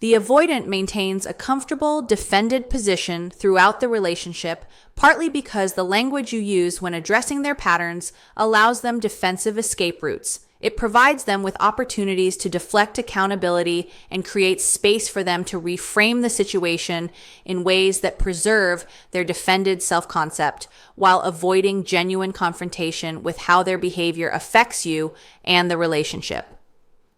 The avoidant maintains a comfortable, defended position throughout the relationship, partly because the language you use when addressing their patterns allows them defensive escape routes. It provides them with opportunities to deflect accountability and creates space for them to reframe the situation in ways that preserve their defended self-concept while avoiding genuine confrontation with how their behavior affects you and the relationship.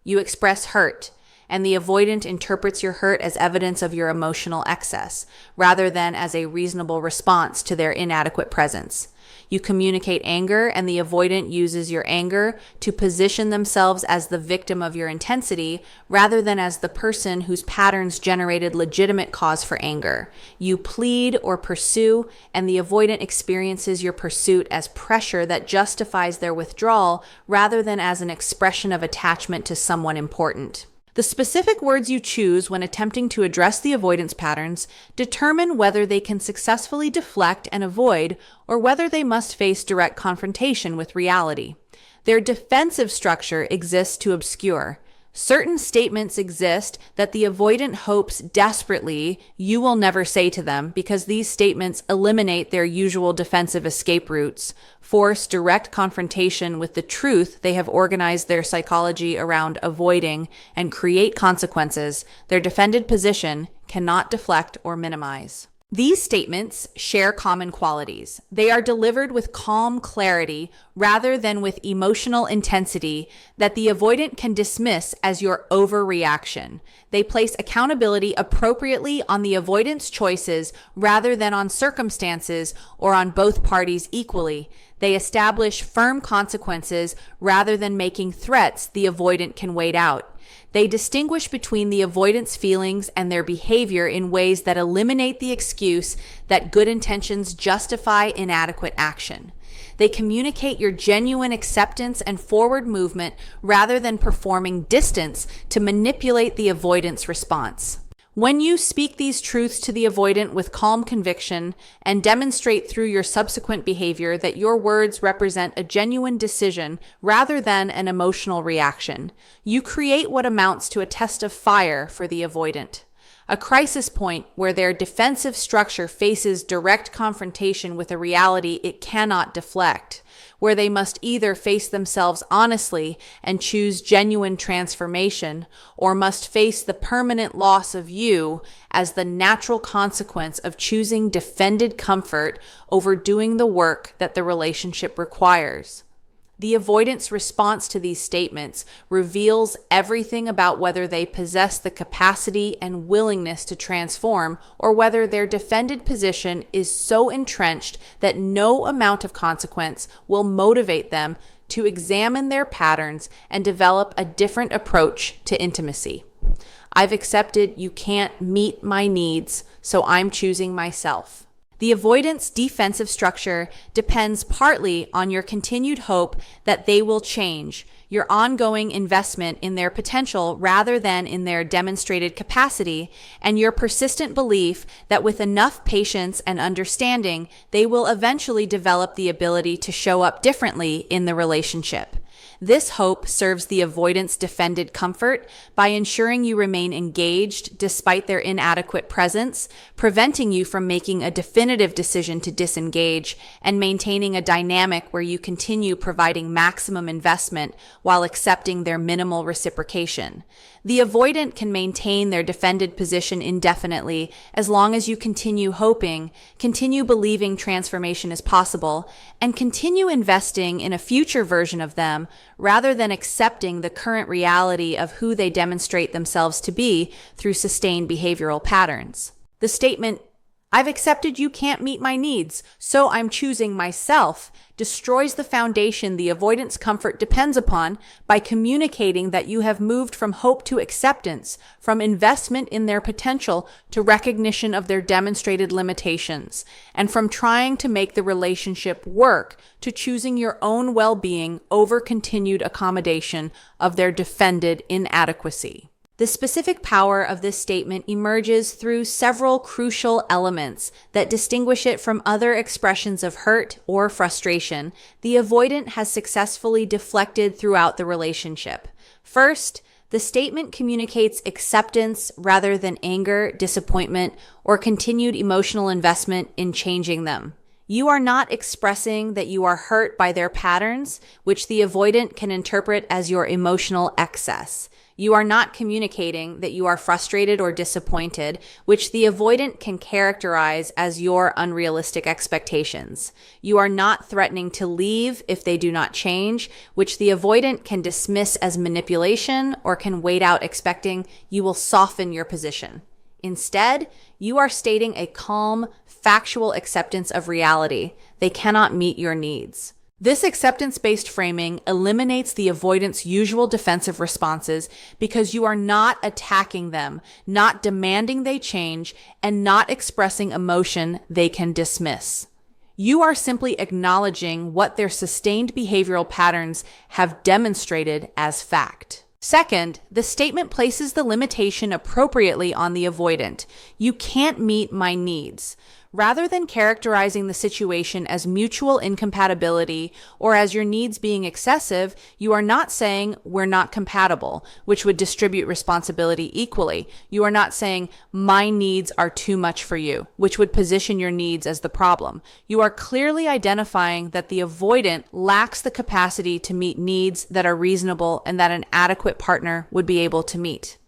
You express hurt, and the avoidant interprets your hurt as evidence of your emotional excess, rather than as a reasonable response to their inadequate presence. You communicate anger, and the avoidant uses your anger to position themselves as the victim of your intensity, rather than as the person whose patterns generated legitimate cause for anger. You plead or pursue, and the avoidant experiences your pursuit as pressure that justifies their withdrawal, rather than as an expression of attachment to someone important. The specific words you choose when attempting to address the avoidance patterns determine whether they can successfully deflect and avoid, or whether they must face direct confrontation with reality. Their defensive structure exists to obscure. Certain statements exist that the avoidant hopes desperately you will never say to them because these statements eliminate their usual defensive escape routes, force direct confrontation with the truth they have organized their psychology around avoiding, and create consequences their defended position cannot deflect or minimize. These statements share common qualities. They are delivered with calm clarity rather than with emotional intensity that the avoidant can dismiss as your overreaction. They place accountability appropriately on the avoidant's choices rather than on circumstances or on both parties equally. They establish firm consequences rather than making threats the avoidant can wait out. They distinguish between the avoidant's feelings and their behavior in ways that eliminate the excuse that good intentions justify inadequate action. They communicate your genuine acceptance and forward movement rather than performing distance to manipulate the avoidant's response. When you speak these truths to the avoidant with calm conviction and demonstrate through your subsequent behavior that your words represent a genuine decision rather than an emotional reaction, you create what amounts to a test of fire for the avoidant. A crisis point where their defensive structure faces direct confrontation with a reality it cannot deflect, where they must either face themselves honestly and choose genuine transformation, or must face the permanent loss of you as the natural consequence of choosing defended comfort over doing the work that the relationship requires. The avoidant's response to these statements reveals everything about whether they possess the capacity and willingness to transform, or whether their defended position is so entrenched that no amount of consequence will motivate them to examine their patterns and develop a different approach to intimacy. I've accepted you can't meet my needs, so I'm choosing myself. The avoidant's defensive structure depends partly on your continued hope that they will change, your ongoing investment in their potential rather than in their demonstrated capacity, and your persistent belief that with enough patience and understanding, they will eventually develop the ability to show up differently in the relationship. This hope serves the avoidant's defended comfort by ensuring you remain engaged despite their inadequate presence, preventing you from making a definitive decision to disengage, and maintaining a dynamic where you continue providing maximum investment while accepting their minimal reciprocation. The avoidant can maintain their defended position indefinitely as long as you continue hoping, continue believing transformation is possible, and continue investing in a future version of them rather than accepting the current reality of who they demonstrate themselves to be through sustained behavioral patterns. The statement, "I've accepted you can't meet my needs, so I'm choosing myself," destroys the foundation the avoidant's comfort depends upon by communicating that you have moved from hope to acceptance, from investment in their potential to recognition of their demonstrated limitations, and from trying to make the relationship work to choosing your own well-being over continued accommodation of their defended inadequacy. The specific power of this statement emerges through several crucial elements that distinguish it from other expressions of hurt or frustration the avoidant has successfully deflected throughout the relationship. First, The statement communicates acceptance rather than anger, disappointment, or continued emotional investment in changing them. You are not expressing that you are hurt by their patterns, which the avoidant can interpret as your emotional excess. You are not communicating that you are frustrated or disappointed, which the avoidant can characterize as your unrealistic expectations. You are not threatening to leave if they do not change, which the avoidant can dismiss as manipulation or can wait out expecting you will soften your position. Instead, you are stating a calm, factual acceptance of reality. They cannot meet your needs. This acceptance-based framing eliminates the avoidant's usual defensive responses because you are not attacking them, not demanding they change, and not expressing emotion they can dismiss. You are simply acknowledging what their sustained behavioral patterns have demonstrated as fact. Second, the statement places the limitation appropriately on the avoidant. You can't meet my needs. Rather than characterizing the situation as mutual incompatibility or as your needs being excessive, you are not saying we're not compatible, which would distribute responsibility equally. You are not saying my needs are too much for you, which would position your needs as the problem. You are clearly identifying that the avoidant lacks the capacity to meet needs that are reasonable and that an adequate partner would be able to meet.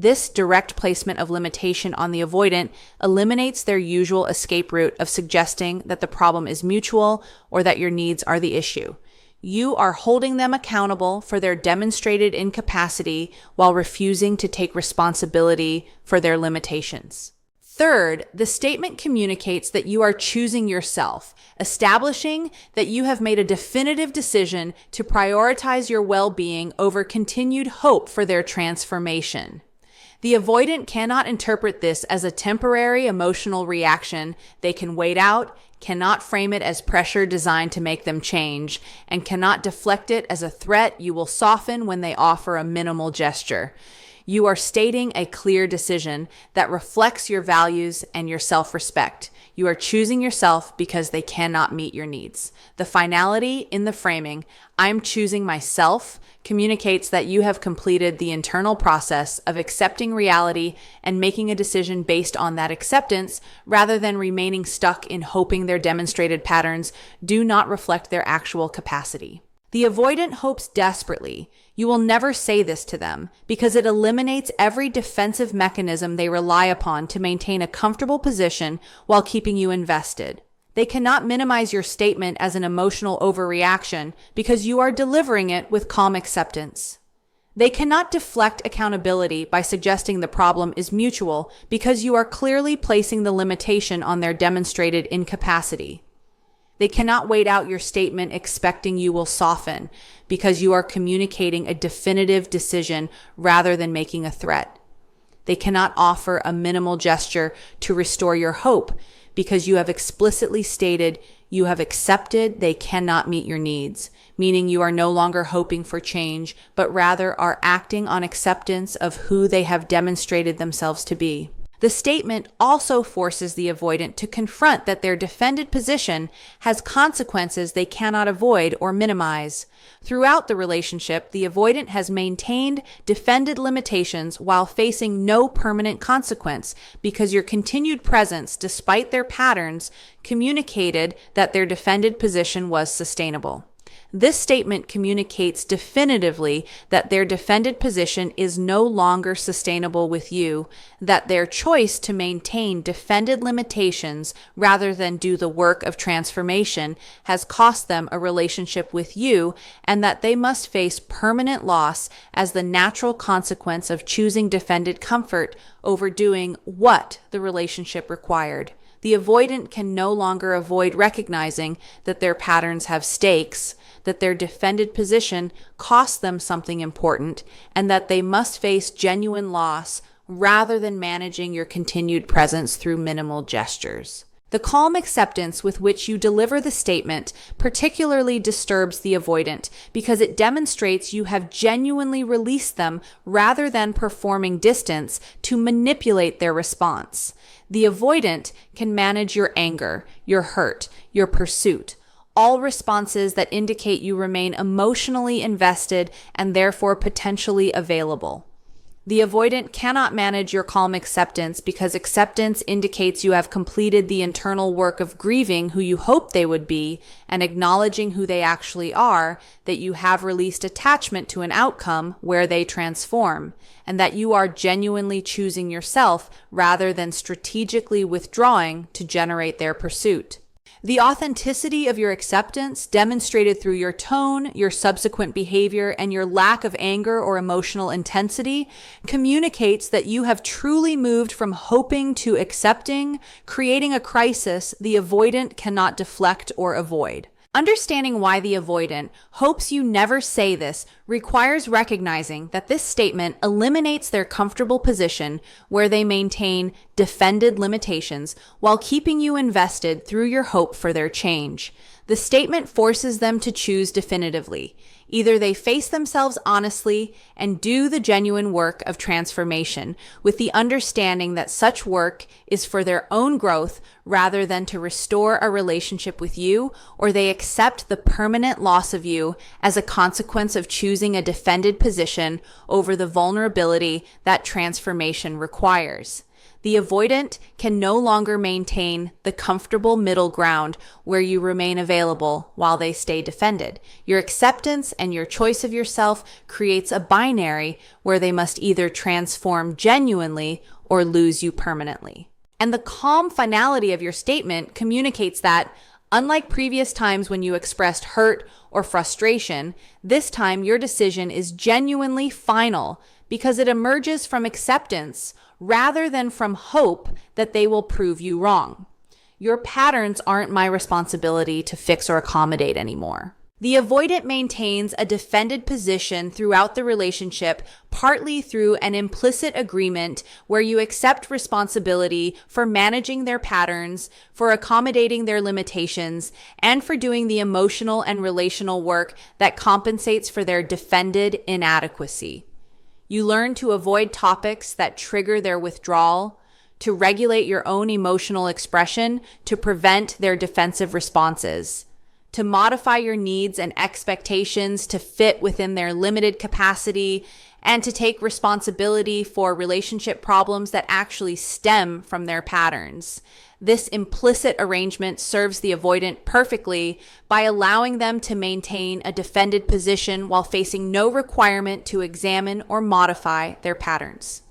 This direct placement of limitation on the avoidant eliminates their usual escape route of suggesting that the problem is mutual or that your needs are the issue. You are holding them accountable for their demonstrated incapacity while refusing to take responsibility for their limitations. Third, the statement communicates that you are choosing yourself, establishing that you have made a definitive decision to prioritize your well-being over continued hope for their transformation. The avoidant cannot interpret this as a temporary emotional reaction they can wait out, cannot frame it as pressure designed to make them change, and cannot deflect it as a threat you will soften when they offer a minimal gesture. You are stating a clear decision that reflects your values and your self-respect. You are choosing yourself because they cannot meet your needs. The finality in the framing, I'm choosing myself, communicates that you have completed the internal process of accepting reality and making a decision based on that acceptance rather than remaining stuck in hoping their demonstrated patterns do not reflect their actual capacity. The avoidant hopes desperately you will never say this to them because it eliminates every defensive mechanism they rely upon to maintain a comfortable position while keeping you invested. They cannot minimize your statement as an emotional overreaction because you are delivering it with calm acceptance. They cannot deflect accountability by suggesting the problem is mutual because you are clearly placing the limitation on their demonstrated incapacity. They cannot wait out your statement expecting you will soften because you are communicating a definitive decision rather than making a threat. They cannot offer a minimal gesture to restore your hope because you have explicitly stated you have accepted they cannot meet your needs, meaning you are no longer hoping for change, but rather are acting on acceptance of who they have demonstrated themselves to be. The statement also forces the avoidant to confront that their defended position has consequences they cannot avoid or minimize. Throughout the relationship, the avoidant has maintained defended limitations while facing no permanent consequence because your continued presence, despite their patterns, communicated that their defended position was sustainable. This statement communicates definitively that their defended position is no longer sustainable with you, that their choice to maintain defended limitations rather than do the work of transformation has cost them a relationship with you, and that they must face permanent loss as the natural consequence of choosing defended comfort over doing what the relationship required. The avoidant can no longer avoid recognizing that their patterns have stakes, that their defended position costs them something important, and that they must face genuine loss rather than managing your continued presence through minimal gestures. The calm acceptance with which you deliver the statement particularly disturbs the avoidant because it demonstrates you have genuinely released them rather than performing distance to manipulate their response. The avoidant can manage your anger, your hurt, your pursuit, all responses that indicate you remain emotionally invested and therefore potentially available. The avoidant cannot manage your calm acceptance because acceptance indicates you have completed the internal work of grieving who you hoped they would be and acknowledging who they actually are, that you have released attachment to an outcome where they transform, and that you are genuinely choosing yourself rather than strategically withdrawing to generate their pursuit. The authenticity of your acceptance, demonstrated through your tone, your subsequent behavior, and your lack of anger or emotional intensity, communicates that you have truly moved from hoping to accepting, creating a crisis the avoidant cannot deflect or avoid. Understanding why the avoidant hopes you never say this requires recognizing that this statement eliminates their comfortable position where they maintain defended limitations while keeping you invested through your hope for their change. The statement forces them to choose definitively. Either they face themselves honestly and do the genuine work of transformation with the understanding that such work is for their own growth rather than to restore a relationship with you, or they accept the permanent loss of you as a consequence of choosing a defended position over the vulnerability that transformation requires. The avoidant can no longer maintain the comfortable middle ground where you remain available while they stay defended. Your acceptance and your choice of yourself creates a binary where they must either transform genuinely or lose you permanently. And the calm finality of your statement communicates that, unlike previous times when you expressed hurt or frustration, this time your decision is genuinely final because it emerges from acceptance rather than from hope that they will prove you wrong. Your patterns aren't my responsibility to fix or accommodate anymore. The avoidant maintains a defended position throughout the relationship, partly through an implicit agreement where you accept responsibility for managing their patterns, for accommodating their limitations, and for doing the emotional and relational work that compensates for their defended inadequacy. You learn to avoid topics that trigger their withdrawal, to regulate your own emotional expression to prevent their defensive responses, to modify your needs and expectations to fit within their limited capacity, and to take responsibility for relationship problems that actually stem from their patterns. This implicit arrangement serves the avoidant perfectly by allowing them to maintain a defended position while facing no requirement to examine or modify their patterns.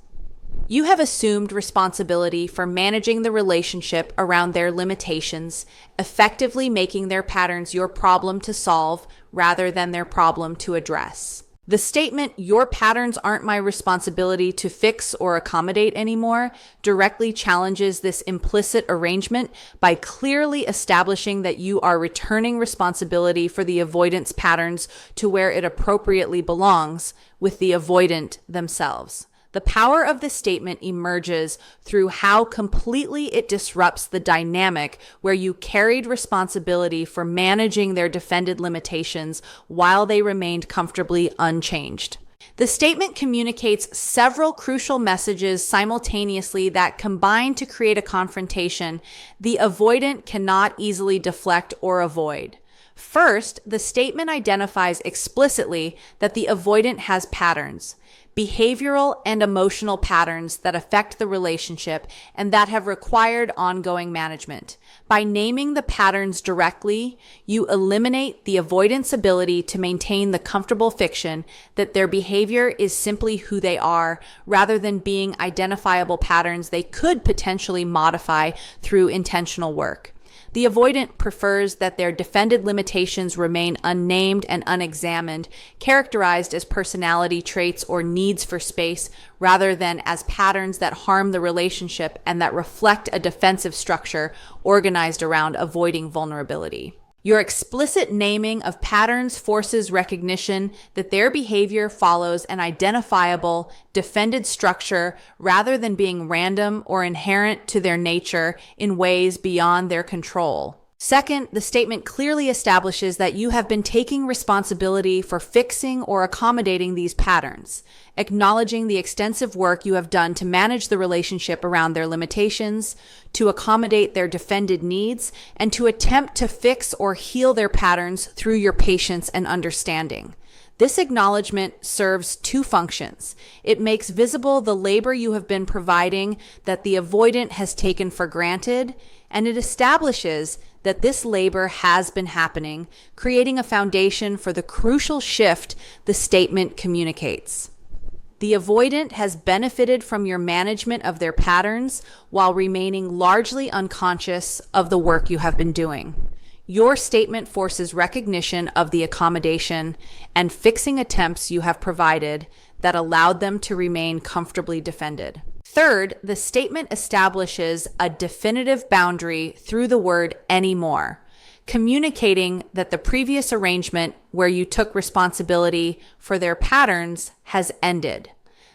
You have assumed responsibility for managing the relationship around their limitations, effectively making their patterns your problem to solve rather than their problem to address. The statement, "Your patterns aren't my responsibility to fix or accommodate anymore," directly challenges this implicit arrangement by clearly establishing that you are returning responsibility for the avoidance patterns to where it appropriately belongs, with the avoidant themselves. The power of this statement emerges through how completely it disrupts the dynamic where you carried responsibility for managing their defended limitations while they remained comfortably unchanged. The statement communicates several crucial messages simultaneously that combine to create a confrontation the avoidant cannot easily deflect or avoid. First, the statement identifies explicitly that the avoidant has patterns, behavioral and emotional patterns that affect the relationship and that have required ongoing management. By naming the patterns directly, you eliminate the avoidant's ability to maintain the comfortable fiction that their behavior is simply who they are, rather than being identifiable patterns they could potentially modify through intentional work. The avoidant prefers that their defended limitations remain unnamed and unexamined, characterized as personality traits or needs for space, rather than as patterns that harm the relationship and that reflect a defensive structure organized around avoiding vulnerability. Your explicit naming of patterns forces recognition that their behavior follows an identifiable, defended structure rather than being random or inherent to their nature in ways beyond their control. Second, the statement clearly establishes that you have been taking responsibility for fixing or accommodating these patterns, acknowledging the extensive work you have done to manage the relationship around their limitations, to accommodate their defended needs, and to attempt to fix or heal their patterns through your patience and understanding. This acknowledgement serves two functions. It makes visible the labor you have been providing that the avoidant has taken for granted, and it establishes that this labor has been happening, creating a foundation for the crucial shift the statement communicates. The avoidant has benefited from your management of their patterns while remaining largely unconscious of the work you have been doing. Your statement forces recognition of the accommodation and fixing attempts you have provided that allowed them to remain comfortably defended. Third, the statement establishes a definitive boundary through the word anymore, communicating that the previous arrangement where you took responsibility for their patterns has ended.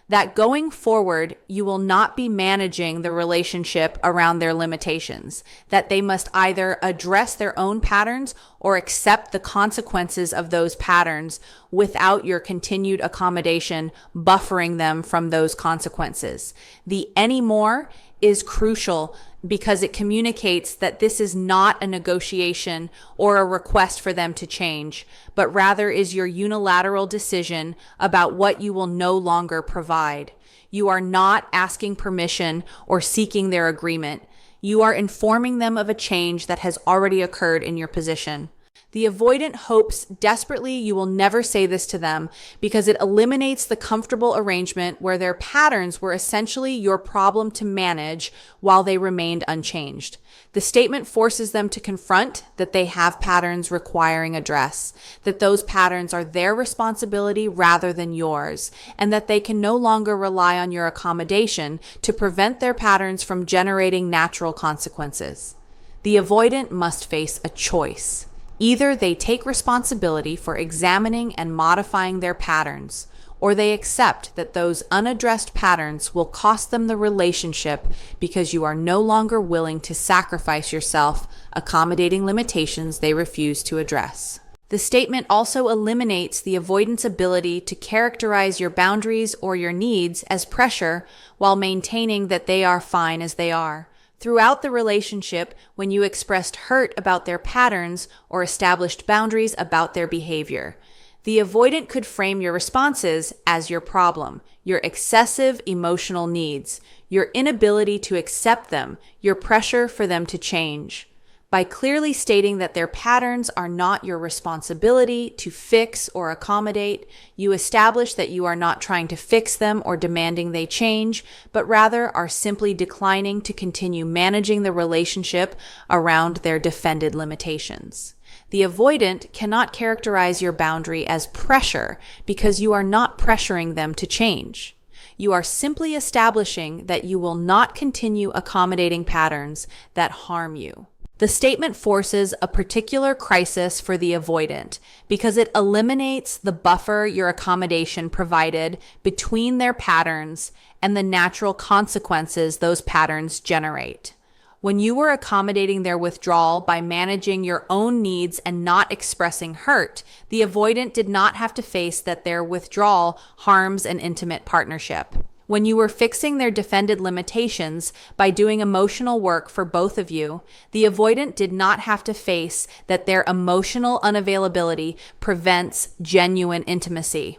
That going forward, you will not be managing the relationship around their limitations, that they must either address their own patterns or accept the consequences of those patterns without your continued accommodation buffering them from those consequences. The anymore is crucial because it communicates that this is not a negotiation or a request for them to change, but rather is your unilateral decision about what you will no longer provide. You are not asking permission or seeking their agreement. You are informing them of a change that has already occurred in your position. The avoidant hopes desperately you will never say this to them because it eliminates the comfortable arrangement where their patterns were essentially your problem to manage while they remained unchanged. The statement forces them to confront that they have patterns requiring address, that those patterns are their responsibility rather than yours, and that they can no longer rely on your accommodation to prevent their patterns from generating natural consequences. The avoidant must face a choice. Either they take responsibility for examining and modifying their patterns, or they accept that those unaddressed patterns will cost them the relationship because you are no longer willing to sacrifice yourself, accommodating limitations they refuse to address. The statement also eliminates the avoidant's ability to characterize your boundaries or your needs as pressure while maintaining that they are fine as they are. Throughout the relationship, when you expressed hurt about their patterns or established boundaries about their behavior, the avoidant could frame your responses as your problem, your excessive emotional needs, your inability to accept them, your pressure for them to change. By clearly stating that their patterns are not your responsibility to fix or accommodate, you establish that you are not trying to fix them or demanding they change, but rather are simply declining to continue managing the relationship around their defended limitations. The avoidant cannot characterize your boundary as pressure because you are not pressuring them to change. You are simply establishing that you will not continue accommodating patterns that harm you. The statement forces a particular crisis for the avoidant because it eliminates the buffer your accommodation provided between their patterns and the natural consequences those patterns generate. When you were accommodating their withdrawal by managing your own needs and not expressing hurt, the avoidant did not have to face that their withdrawal harms an intimate partnership. When you were fixing their defended limitations by doing emotional work for both of you, the avoidant did not have to face that their emotional unavailability prevents genuine intimacy.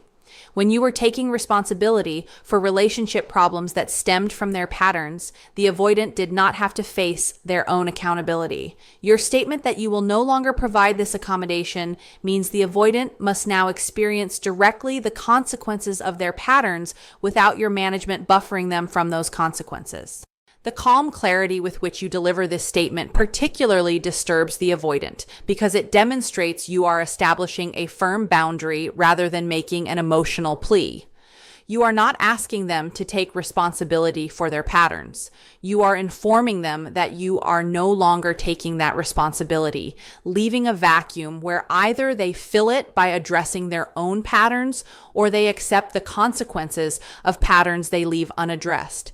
When you were taking responsibility for relationship problems that stemmed from their patterns, the avoidant did not have to face their own accountability. Your statement that you will no longer provide this accommodation means the avoidant must now experience directly the consequences of their patterns without your management buffering them from those consequences. The calm clarity with which you deliver this statement particularly disturbs the avoidant because it demonstrates you are establishing a firm boundary rather than making an emotional plea. You are not asking them to take responsibility for their patterns. You are informing them that you are no longer taking that responsibility, leaving a vacuum where either they fill it by addressing their own patterns or they accept the consequences of patterns they leave unaddressed.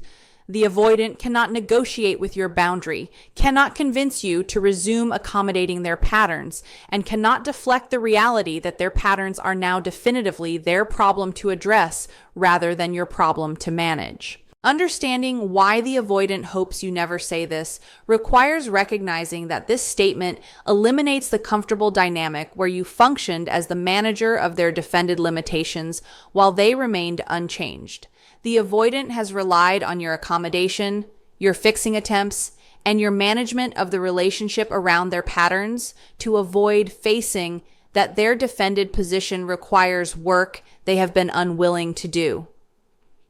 The avoidant cannot negotiate with your boundary, cannot convince you to resume accommodating their patterns, and cannot deflect the reality that their patterns are now definitively their problem to address rather than your problem to manage. Understanding why the avoidant hopes you never say this requires recognizing that this statement eliminates the comfortable dynamic where you functioned as the manager of their defended limitations while they remained unchanged. The avoidant has relied on your accommodation, your fixing attempts, and your management of the relationship around their patterns to avoid facing that their defended position requires work they have been unwilling to do.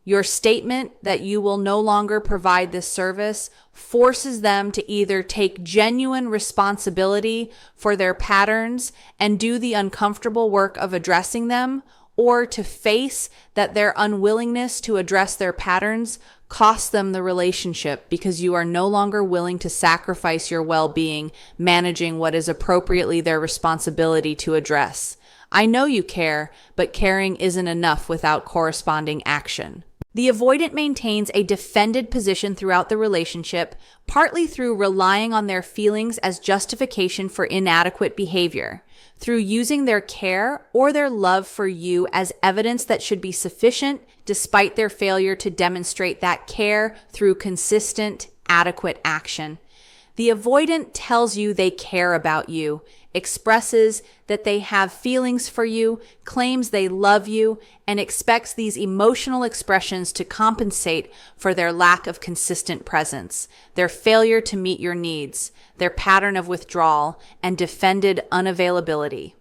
Your statement that you will no longer provide this service forces them to either take genuine responsibility for their patterns and do the uncomfortable work of addressing them, or to face that their unwillingness to address their patterns costs them the relationship because you are no longer willing to sacrifice your well-being managing what is appropriately their responsibility to address. I know you care, but caring isn't enough without corresponding action. The avoidant maintains a defended position throughout the relationship, partly through relying on their feelings as justification for inadequate behavior, through using their care or their love for you as evidence that should be sufficient despite their failure to demonstrate that care through consistent, adequate action. The avoidant tells you they care about you, expresses that they have feelings for you, claims they love you, and expects these emotional expressions to compensate for their lack of consistent presence, their failure to meet your needs, their pattern of withdrawal, and defended unavailability.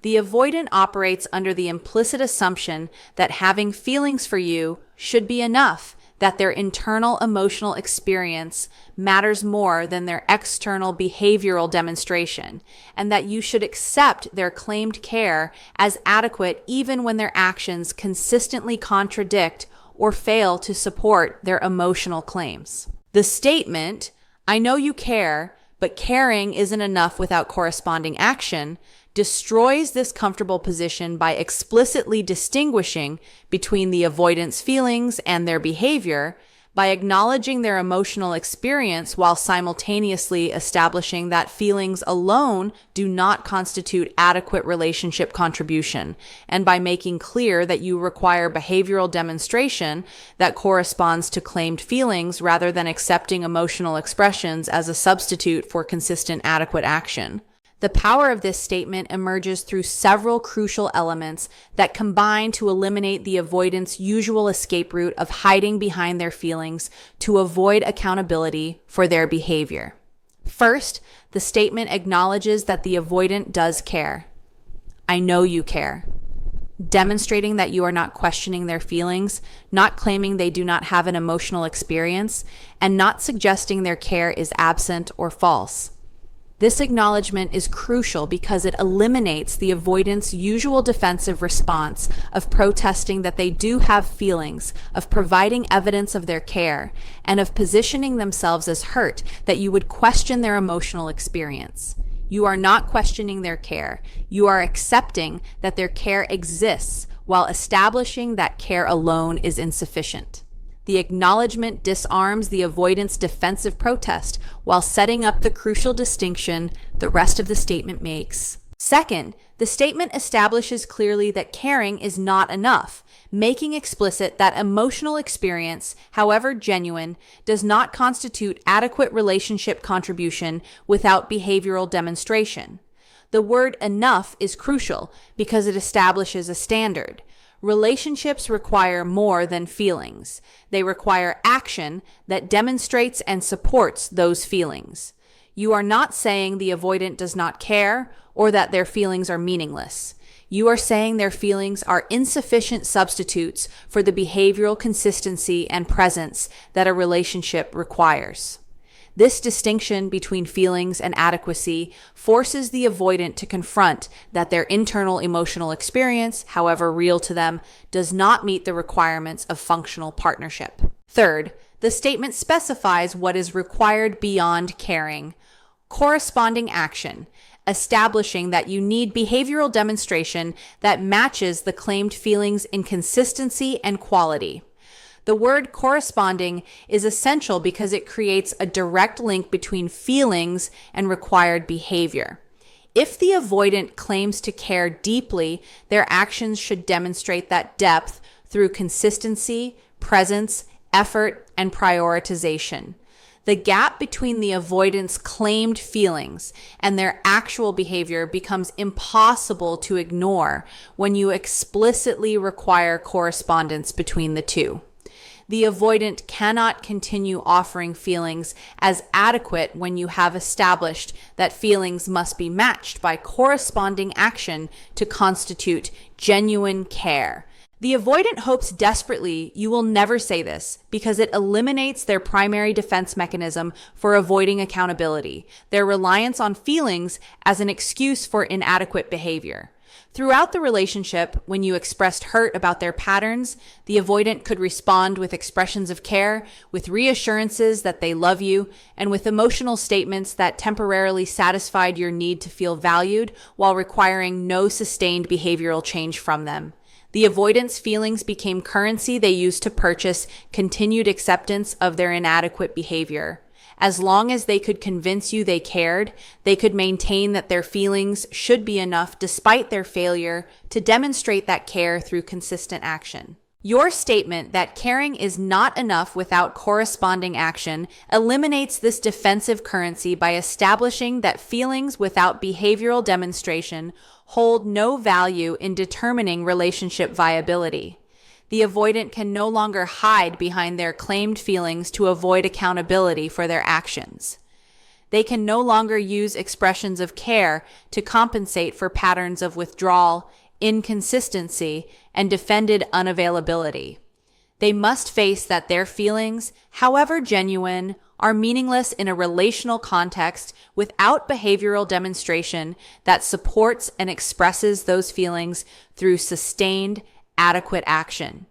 The avoidant operates under the implicit assumption that having feelings for you should be enough, that their internal emotional experience matters more than their external behavioral demonstration, and that you should accept their claimed care as adequate even when their actions consistently contradict or fail to support their emotional claims. The statement, "I know you care, but caring isn't enough without corresponding action," destroys this comfortable position by explicitly distinguishing between the avoidant's feelings and their behavior, by acknowledging their emotional experience while simultaneously establishing that feelings alone do not constitute adequate relationship contribution, and by making clear that you require behavioral demonstration that corresponds to claimed feelings rather than accepting emotional expressions as a substitute for consistent adequate action. The power of this statement emerges through several crucial elements that combine to eliminate the avoidant's usual escape route of hiding behind their feelings to avoid accountability for their behavior. First, the statement acknowledges that the avoidant does care. I know you care. Demonstrating that you are not questioning their feelings, not claiming they do not have an emotional experience, and not suggesting their care is absent or false. This acknowledgement is crucial because it eliminates the avoidant's usual defensive response of protesting that they do have feelings, of providing evidence of their care, and of positioning themselves as hurt that you would question their emotional experience. You are not questioning their care. You are accepting that their care exists while establishing that care alone is insufficient. The acknowledgement disarms the avoidant's defensive protest while setting up the crucial distinction the rest of the statement makes. Second, the statement establishes clearly that caring is not enough, making explicit that emotional experience, however genuine, does not constitute adequate relationship contribution without behavioral demonstration. The word enough is crucial because it establishes a standard. Relationships require more than feelings. They require action that demonstrates and supports those feelings. You are not saying the avoidant does not care or that their feelings are meaningless. You are saying their feelings are insufficient substitutes for the behavioral consistency and presence that a relationship requires. This distinction between feelings and adequacy forces the avoidant to confront that their internal emotional experience, however real to them, does not meet the requirements of functional partnership. Third, the statement specifies what is required beyond caring. Corresponding action, establishing that you need behavioral demonstration that matches the claimed feelings in consistency and quality. The word corresponding is essential because it creates a direct link between feelings and required behavior. If the avoidant claims to care deeply, their actions should demonstrate that depth through consistency, presence, effort, and prioritization. The gap between the avoidant's claimed feelings and their actual behavior becomes impossible to ignore when you explicitly require correspondence between the two. The avoidant cannot continue offering feelings as adequate when you have established that feelings must be matched by corresponding action to constitute genuine care. The avoidant hopes desperately you will never say this because it eliminates their primary defense mechanism for avoiding accountability, their reliance on feelings as an excuse for inadequate behavior. Throughout the relationship, when you expressed hurt about their patterns, the avoidant could respond with expressions of care, with reassurances that they love you, and with emotional statements that temporarily satisfied your need to feel valued while requiring no sustained behavioral change from them. The avoidant's feelings became currency they used to purchase continued acceptance of their inadequate behavior. As long as they could convince you they cared, they could maintain that their feelings should be enough despite their failure to demonstrate that care through consistent action. Your statement that caring is not enough without corresponding action eliminates this defensive currency by establishing that feelings without behavioral demonstration hold no value in determining relationship viability. The avoidant can no longer hide behind their claimed feelings to avoid accountability for their actions. They can no longer use expressions of care to compensate for patterns of withdrawal, inconsistency, and defended unavailability. They must face that their feelings, however genuine, are meaningless in a relational context without behavioral demonstration that supports and expresses those feelings through sustained, adequate action.